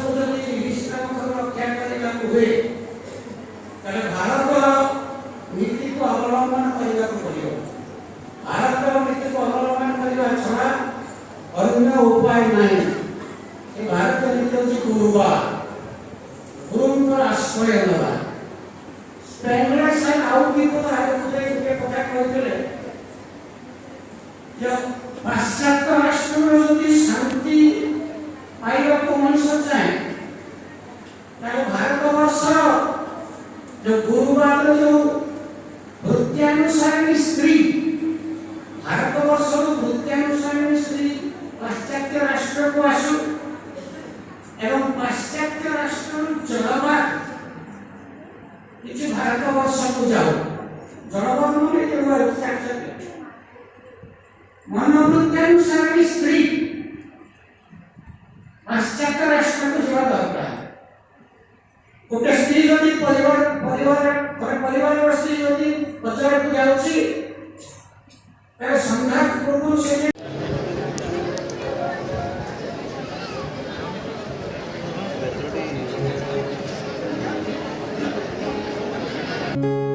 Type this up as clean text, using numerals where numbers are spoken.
को जदि विश्राम रक्षा करने हुए ताले भारत नीति को अवलंबन करने पड़ो। भारत नीति को अवलंबन करने छड़ा अन्य उपाय नहीं। भारत नीति हूँ गुरुवा गुरुंकर आश्रय नवा स्पेंगलर से आउ भी तो आए खुदे के पता कहते जब पाश्चात्य राष्ट्र में यदि शांति पाइबा को मनुष्य चाहे ताले भारतवर्ष जो गुरुवाद जो वृत्त्यानुसारिणी स्त्री भारतवर्ष वृत्त्यानुसारिणी स्त्री पाश्चात्य राष्ट्र को आसु एवं पाश्चात्य राष्ट्र जलवाद किसी भारतवर्ष को जाओ जलवाद माने जो मनोवृत्त्यानुसारिणी स्त्री पाश्चात्य राष्ट्र को जावा दरकार। गोटे स्त्री यदि परिवार स्त्री यदि बजार को जाउछि तारे संघात पूर्व से Thank you.